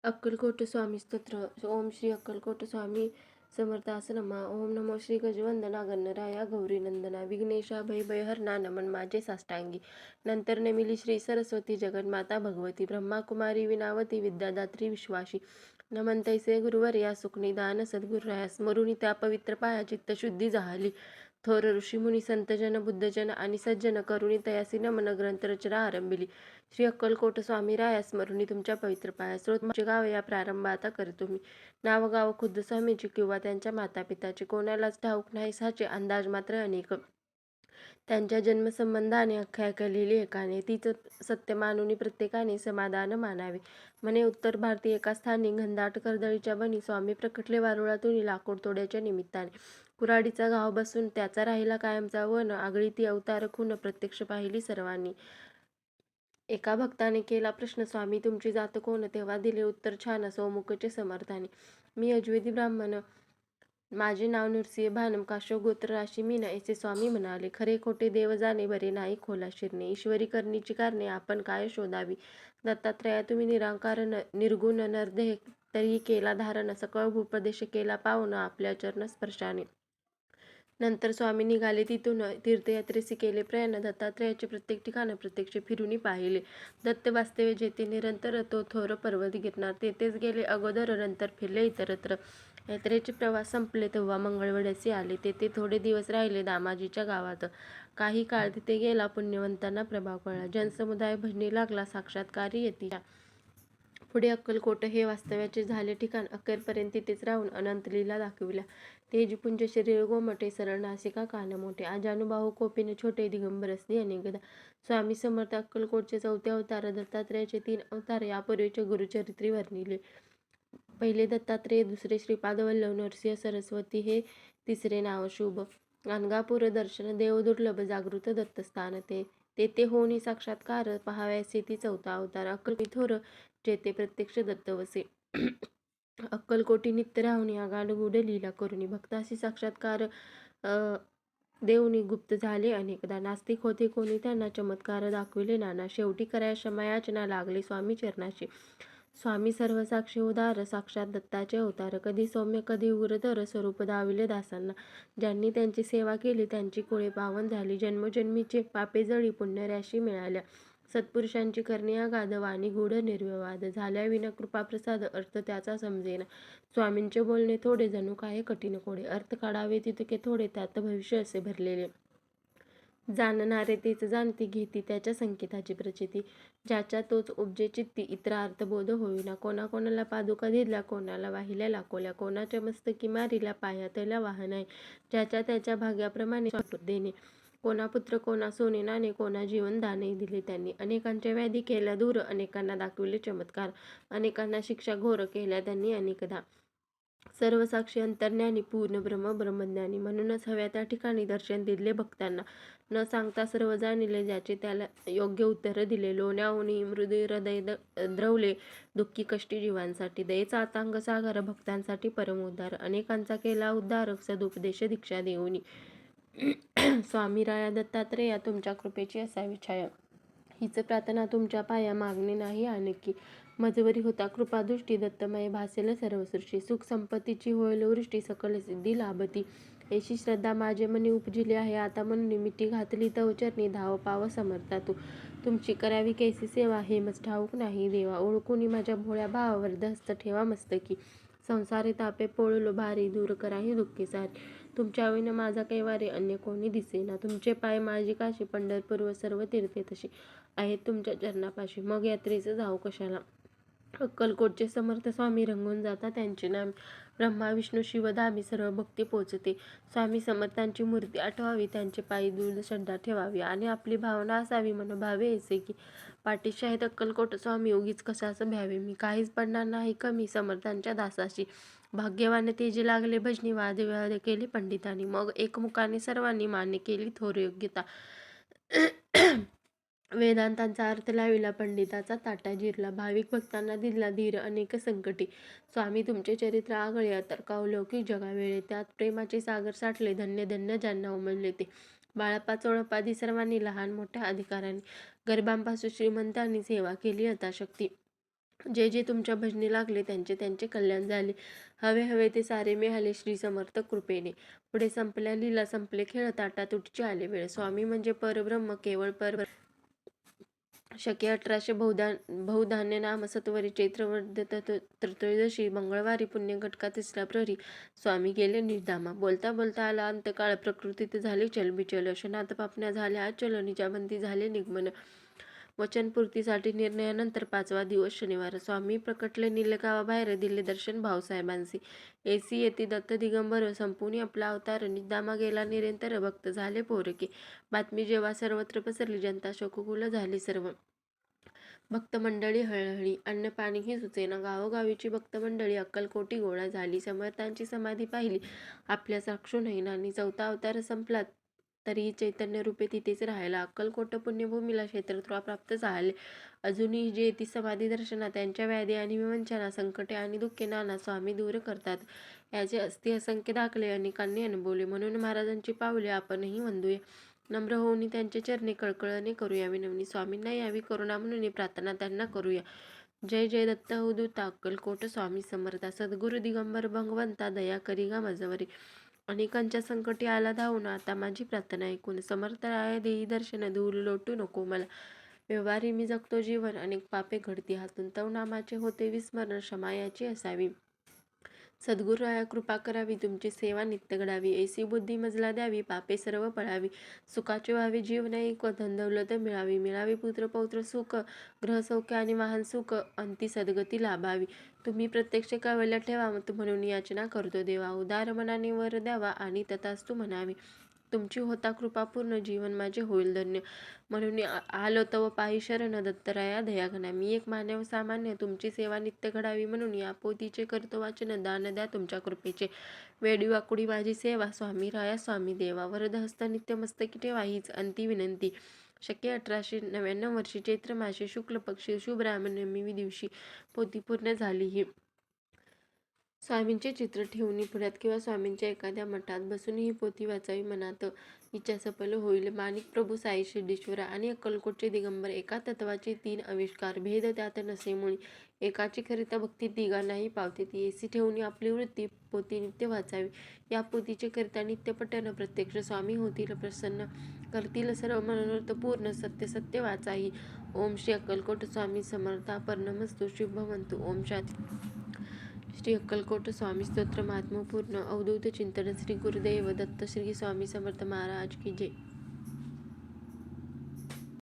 अक्कलकोट स्वामी स्तोत्र. ओम श्री अक्कलकोट स्वामी समर्थास नमा. ओम नमो श्री गजवंदना गणराया गौरी नंदना विघ्नेशा भयहरणा नमन माझे साष्टांगी. नंतर नमिली श्री सरस्वती जगन्माता भगवती ब्रह्मा कुमारी विनावती विद्यादात्री विश्वाशी. नमन तैसे गुरुवर्या सुखनिदान सद्गुरुराया स्मरुनी त्या पवित्र पाया चित्तशुद्धी झाली. थोर ऋषीमुनी संतजन बुद्धजन आणि सज्जन करुणी तयासी नमन ग्रंथ रचना आरंभिली. श्री अक्कलकोट स्वामी राया स्मरुनी तुमच्या पवित्र पाया. स्रोत माझे गाव या प्रारंभ आता करतो मी. नाव गाव खुद्द स्वामीची किंवा त्यांच्या मातापिताचे कोणालाच ठाऊक नाही साचे अंदाज मात्र अनेक. त्यांच्या जन्मसंबंधाने अख्ख्या केलेली एकाने तीच सत्य मानुनी प्रत्येकाने समाधान मानावे. म्हणे उत्तर भारतीय एका स्थानी घनदाट कर्दळीच्या बनी स्वामी प्रकटले वारुळातून लाकूड तोड्याच्या निमित्ताने. कुऱ्हाडीचा घाव बसून त्याचा राहिला कायमचा वन. आगळी ती अवतार खून प्रत्यक्ष पाहिली सर्वांनी. एका भक्ताने केला प्रश्न, स्वामी तुमची जात कोण? तेव्हा दिले उत्तर छान सौमुखचे समर्थाने. मी अद्वैती ब्राह्मण, माझे नाव नृसिंह भानम, काश्यप गोत्र, राशी मीन, असे स्वामी म्हणाले. खरे खोटे देव जाणे, बरे नाही खोला शिरणे. ईश्वरी करणीची कारणे आपण काय शोधावी. दत्तात्रया तुम्ही निराकार निर्गुण नरदेह, तरीही केला धारण. सकळ भूप्रदेश केला पावन आपल्या चरण स्पर्शाने. नंतर स्वामी निघाले तिथून. तीर्थयात्रेसी केले प्रयाण. दत्तात्रयाचे प्रत्येक ठिकाण प्रत्यक्ष फिरूनी पाहिले. दत्त वास्तव्य जेथे निरंतर तो थोर पर्वत गिरणार तेथेच गेले अगोदर. नंतर फिरले इतरत्र. यात्रेचे प्रवास संपले तेव्हा मंगळवेढ्यासी आले. तेथे थोडे दिवस राहिले दामाजीच्या गावात. काही काळ तिथे गेला. पुण्यवंतांना प्रभाव कळला. जनसमुदाय भजनी लागला. साक्षात्कारी यतीच्या. पुढे अक्कलकोट हे वास्तव्याचे झाले ठिकाण. अखेरपर्यंत तिथेच राहून अनंत लीला दाखविल्या. तेजपुंज शरीर गोमटे, सरळ नासिका कान मोठे, आजानुबाहू कोपिन छोटे, दिगंबरसनी अनेकदा. स्वामी समर्थ अक्कलकोटचे चौथे अवतार. दत्तात्रयाचे 3 अवतार यापूर्वीचे गुरुचरित्री वर्णिले. पहिले दत्तात्रेय, दुसरे श्रीपाद वल्लभ नरसिंह सरस्वती हे तिसरे नाव शुभ. गाणगापूर दर्शन देव दुर्लभ, जागृत दत्तस्थान ते. तेथे होणी साक्षात्कार, पहावयासी ती चौथा अवतार. अक्कलकोटी थोर, जेथे प्रत्यक्ष दत्त वसे. अक्कलकोटी नित्य राहुनी आगाढ गूढ लीला करुणी. भक्तासी साक्षात्कार देऊनी गुप्त झाले अनेकदा. नास्तिक होते कोणी त्यांना चमत्कार दाखविले नाना. शेवटी कराया क्षमायाचना लागले स्वामी चरणाशी. स्वामी सर्वसाक्षी उदार, साक्षात दत्ताचे अवतार. कधी सौम्य कधी उग्रतर स्वरूप दाविले दासांना. ज्यांनी त्यांची सेवा केली त्यांची कुळे पावन झाली. जन्मोजन्मीचे पापे जळी पुण्यराशी मिळाल्या. सत्पुरुषांची करणे अगाध, वाणी गूढ निर्विवाद. झाल्याविना कृपाप्रसाद, अर्थ त्याचा समजेना. स्वामींचे बोलणे थोडे, जणू काय कठीण कोडे. अर्थ काढावे तितके थोडे, त्यात भविष्य असे भरलेले. जाणणारे तेच जाणती, घेती त्याच्या संकेताची प्रचिती. ज्याच्या तोच उपजे चित्ती, इतरा अर्थबोध होईना. कोणाकोणाला पादुका दिल्या, कोणाला वाहिल्या लाकोल्या, कोणाच्या मस्तकी मारिल्या, पायातल्या वाहनाय. ज्याच्या त्याच्या भाग्याप्रमाणे देणे. कोणा पुत्र, कोणा सोने नाणे, कोणा जीवन दानही दिले त्यांनी. अनेकांच्या व्याधी केल्या दूर, अनेकांना दाखविले चमत्कार, अनेकांना शिक्षा घोर केल्या त्यांनी अनेकदा. सर्वसाक्षी अंतर्ज्ञानी, पूर्ण ब्रह्म ब्रह्मज्ञानी. म्हणूनच हव्या त्या ठिकाणी दर्शन दिले भक्तांना. न सांगता सर्व जाणिले, ज्याचे त्याला योग्य उत्तर दिले. लोण्याहुनी मृदू हृदय द्रवले, दुःखी कष्टी जीवांसाठी. दयेचा अथांग सागर, भक्तांसाठी परम उद्धार. अनेकांचा केला उद्धार, सदुपदेश दीक्षा देऊनी. स्वामी राया दत्तात्रेया, तुमच्या कृपेची असावी छाया. हीच प्रार्थना तुमच्या पाया, मागणे नाही आणखी. मजवरी होता कृपादृष्टी, दत्तमय भासेल सर्व सृष्टी. सुख संपत्तीची होईल वृष्टी, सकल सिद्धी लाभती. अशी श्रद्धा माझे मनी उपजिली आहे आता, म्हणून मिठी घातली तव चरणी. धाव पाव समर्था तू, तुमची करावी कैसी सेवा, हे मज ठाऊक नाही देवा. ओळखुनी माझ्या भोळ्या भावा, हस्त ठेवा मस्तकी. संसारी तापे पोळलो भारी, दूर कराही दुःखी सारी. तुमच्या विना माझा कैवारे, अन्य कोणी दिसेना. तुमचे पाय माझी काशी, पंढरपूर व सर्व तीर्थे तशी आहेत तुमच्या चरणापाशी. मग यात्रेचं जाऊ कशाला. अक्कलकोटचे समर्थ स्वामी रंगून जातात त्यांचे नाम. ब्रह्मा विष्णू शिव धामी, सर्व भक्ती पोचते. स्वामी समर्थांची मूर्ती आठवावी, त्यांचे पायी दूध श्रद्धा ठेवावी, आणि आपली भावना असावी मनोभावे ऐसे की. पाठीशी आहेत अक्कलकोट स्वामी, उगीच कशास भ्यावे मी. काहीच पडणार नाही कमी समर्थांच्या दासाशी. भाग्यवान ते जे लागले भजनी, वादविवाद केले पंडितांनी. मग एकमुखाने सर्वांनी मान्य केली थोर योग्यता. वेदांतांचा अर्थ लाविला, पंडिताचा ताटा जिरला. भाविक भक्तांना दिला धीर अनेक संकटी. स्वामी तुमचे चरित्र आगळे, अतर्कावलौकिक जगावेळे. त्यात प्रेमाचे सागर साठले, धन्य धन्य ज्यांना उमलले ते. बाळप्पा चोळप्पादी सर्वांनी, लहान मोठ्या अधिकाऱ्यांनी, गरिबांपासून श्रीमंतांनी सेवा केली यथाशक्ती. जे जे तुमच्या भजनी लागले त्यांचे त्यांचे कल्याण झाले. हवे हवे ते सारे मिळाले श्री समर्थ कृपेने. पुढे संपल्या लीला संपले खेळ ताटातुटीचे आले वेळ. स्वामी म्हणजे परब्रह्म केवळ शके 1800 बहुधान्य नाम सत्वरी चैत्रवद्य त्रयोदशी मंगळवारी पुण्य घटका तिसरा प्रहरी स्वामी गेले निर्धामा. बोलता बोलता आला अंतकाळ प्रकृतीत झाली चलबिचल. क्षणात पापण्या झाल्या अचल निजाबंदी झाले निगमन. वचनपूर्तीसाठी निर्णयानंतर 5वा दिवस शनिवार. स्वामी प्रकटले निलगावाबाहेर दिले दर्शन भाऊसाहेबांसी. एसी येती दत्त दिगंबर संपूनी आपला अवतार. निदामा गेला निरंतर भक्त झाले पोरके. बातमी जेव्हा सर्वत्र पसरली जनता शोककुल झाली सर्व. भक्तमंडळी हळहळी अन्न पाणीही सुचेना. गावोगावीची भक्तमंडळी अक्कलकोटी गोळा झाली. समर्थांची समाधी पाहिली आपल्या साक्षू नयनांनी. 4था अवतार संपला तरीही चैतन्य रूपे तिथेच राहायला. अक्कलकोट पुण्यभूमीला क्षेत्रत्वा प्राप्त झाले. अजूनही जे येती समाधी दर्शना त्यांच्या व्याधी आणि विवंचना संकटे आणि दुःखे नाना स्वामी दूर करतात. याचे असती असंख्य दाखले अनेकांनी अनुभवले. म्हणून महाराजांची पावले आपणही वंदूया. नम्र होऊन त्यांचे चरणी कळकळणे करूया विनवणी. स्वामींना यावी करुणा म्हणून प्रार्थना त्यांना करूया. जय जय दत्त अवधूता अक्कलकोट स्वामी समर्था. सद्गुरु दिगंबर भगवंता दया करी गा माझ्यावरी. अनेकांच्या संकटी आला धावून आता माझी प्रार्थना ऐकून. समर्थ राया देई दर्शन दूर लोटू नको मला. व्यवहारी मी जगतो जीवन अनेक पापे घडती हातून. तव नामाचे होते विस्मरण क्षमा याची असावी. सद्गुरुराया कृपा करावी तुमची सेवा नित्य घडावी. ऐसी बुद्धी मजला द्यावी पापे सर्व पळावी. सुखाचे व्हावे जीवन एक धनदौलत मिळावी. मिळावी पुत्र पौत्र सुख ग्रहसौख्य आणि वाहन सुख अंती सद्गती लाभावी. तुम्ही प्रत्यक्ष कळवल्या ठेवा म्हणून याचना करतो देवा. उदार मनाने वर द्यावा आणि तथास्तु म्हणावे. तुमची होता कृपा पूर्ण जीवन माझे होईल धन्य. म्हणून आलो तव पायी शरण दत्तराया दयाघना. मी एक मानव सामान्य तुमची सेवा नित्य घडावी म्हणून या पोथीचे करतो वाचन. दान द्या तुमच्या कृपेचे वेडी वाकुडी माझी सेवा. स्वामी राया स्वामी देवा वरदहस्त नित्य मस्तकी ठेवा हीच अंती विनंती. शके 1899 वर्षी चैत्र मासे शुक्ल पक्षी शुभरामनवमी दिवशी पोथी पूर्ण झाली. ही स्वामींचे चित्र ठेवून पुण्यात किंवा स्वामींच्या एखाद्या मठात बसून ही पोथी वाचावी. मनात इच्छा सफल होईल. माणिक प्रभू साई सिद्धेश्वर आणि अक्कलकोटचे दिगंबर एका तत्वाचे 3 आविष्कार. भेद त्यात नसे मुळी. एकाची करिता भक्ती तिघांनाही पावते ती. एसी ठेवून आपली वृत्ती पोथी नित्य वाचावी. या पोथीचे करिता नित्य पठण प्रत्यक्ष स्वामी होतील प्रसन्न. करतील सर्व मनोरथ पूर्ण. सत्य सत्य वाचाही. ओम श्री अक्कलकोट स्वामी समर्था पर्णमस्तु शुभवंतु. ओम शांती. श्री अक्कलकोट स्वामी स्तोत्र महात्म्य पूर्ण. अवधूत चिंतन. श्री गुरुदेव दत्त श्री स्वामी समर्थ महाराज की जय.